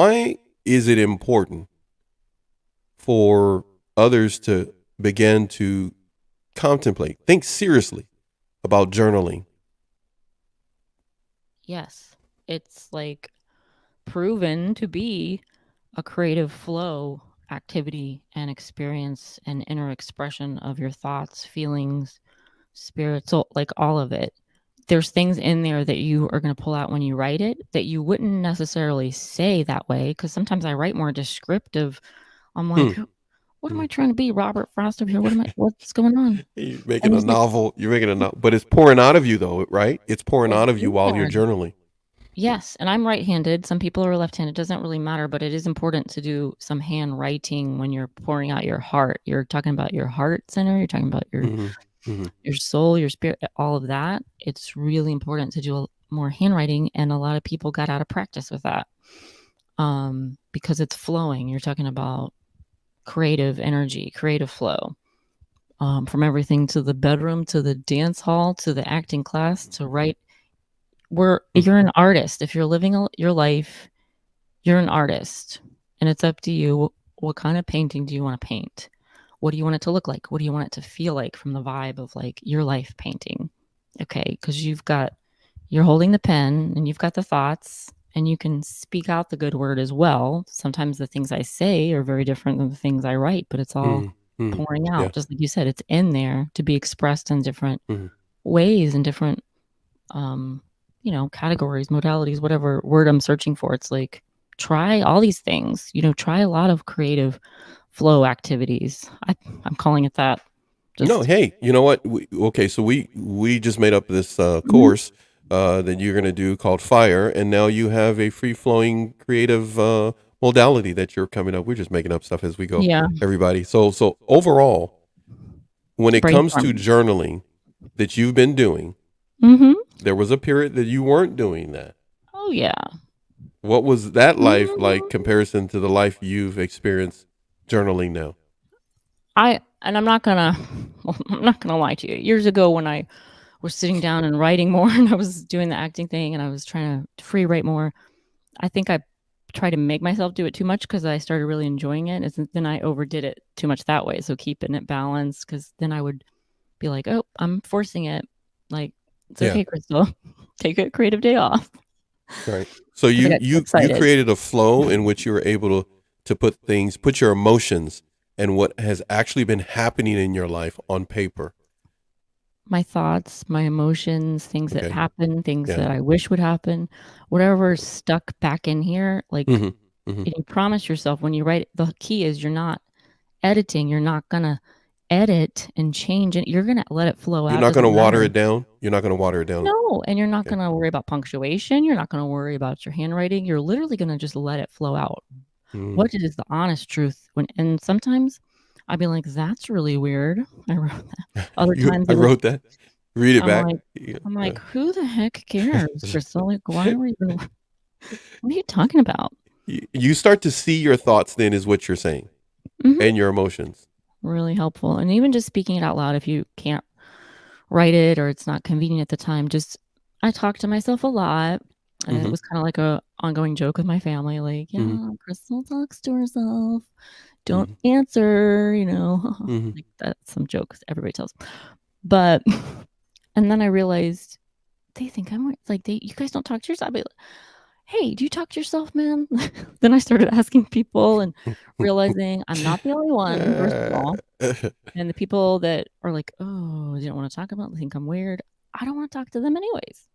Why is it important for others to begin to contemplate, think seriously about journaling? Yes, it's like proven to be a creative flow activity and experience and inner expression of your thoughts, feelings, spiritual, like all of it. There's things in there that you are going to pull out when you write it that you wouldn't necessarily say that way. Cause sometimes I write more descriptive. I'm like, Hmm. what am Hmm. I trying to be? Robert Frost over here. What's going on? You're making And a he's like, novel. You're making a novel, but it's pouring out of you, though, right? It's pouring it out of you while you're is. journaling. Yes, and I'm right-handed. Some people are left-handed. It doesn't really matter, but it is important to do some handwriting when you're pouring out your heart. You're talking about your heart center. You're talking about Hmm. Hmm. your soul, your spirit, all of that. It's really important to do more handwriting, and a lot of people got out of practice with that because it's flowing. You're talking about creative energy, creative flow. From everything to the bedroom to the dance hall to the acting class to write. You're an artist. If you're living your life, you're an artist, and it's up to you. What kind of painting do you want to paint? What do you want it to look like? What do you want it to feel like from the vibe of like your life painting? Okay, because you're holding the pen and you've got the thoughts and you can speak out the good word as well. Sometimes the things I say are very different than the things I write, but it's all Hmm. Hmm. pouring Yeah. out. Just like you said, it's in there to be expressed in different Hmm. ways and different um, categories, modalities, whatever word I'm searching for. It's like try all these things, try a lot of creative flow activities. I'm calling it that. No, Just hey, you know what? Okay, so we just made up this mhm. course that you're going to do called Fire, and now you have a free flowing creative modality that you're coming up. We're just making up stuff as we go, Yeah, everybody. So overall, when it comes to brainstorming. journaling that you've been doing, Mhm. there was a period that you weren't doing that. Oh yeah. What was that life like Mhm. comparison to the life you've experienced journaling now? I'm not gonna well, I'm not gonna lie to you. Years ago when I was sitting down and writing more and I was doing the acting thing and I was trying to free write more, I think I tried to make myself do it too much because I started really enjoying it, and then I overdid it too much that way, so keeping it balanced because then I would be like, "Oh, I'm forcing it." Like, "It's Yeah. okay, Crystal. Take a creative day off," Right. So because I you got too you excited. created a flow in which you were able to put your emotions and what has actually been happening in your life on paper. My thoughts, my emotions, things that Okay. happen, things Yeah. that I wish would happen, whatever's stuck back in here, like, Mhm. Mhm. and you promise yourself when you write the key is you're not editing, you're not gonna edit and change it, you're gonna let it flow You're out, not going to doesn't water matter. it down. You're not going to water it down. No, and you're not Okay. gonna worry about punctuation, you're not gonna worry about your handwriting, you're literally gonna just let it flow out. Mm. What is the honest truth when and sometimes I'd be like, "That's really weird." I wrote that. Other times I it would wrote that. Read it I'm back. like Yeah. I'm like, "Who the heck cares, Crystal? Like, why are we even what are you talking about?" You start to see your thoughts then is what you're saying Mhm. and your emotions. Really helpful, and even just speaking it out loud if you can't write it or it's not convenient at the time, just I talk to myself a lot, and it Mhm. was kinda like a ongoing joke with my family, like, Mhm. "Yeah, Crystal talks to herself. Don't Mhm. answer," Mhm. like, that's some jokes everybody tells. But and then I realized they think I'm weird, like, "You guys don't talk to yourself?" I'd be like, "Hey, do you talk to yourself, man?" Then I started asking people and realizing I'm not the only one, first of Uh, all, and the people that are like, "Oh, you don't wanna talk about, they think I'm weird." I don't wanna talk to them anyways.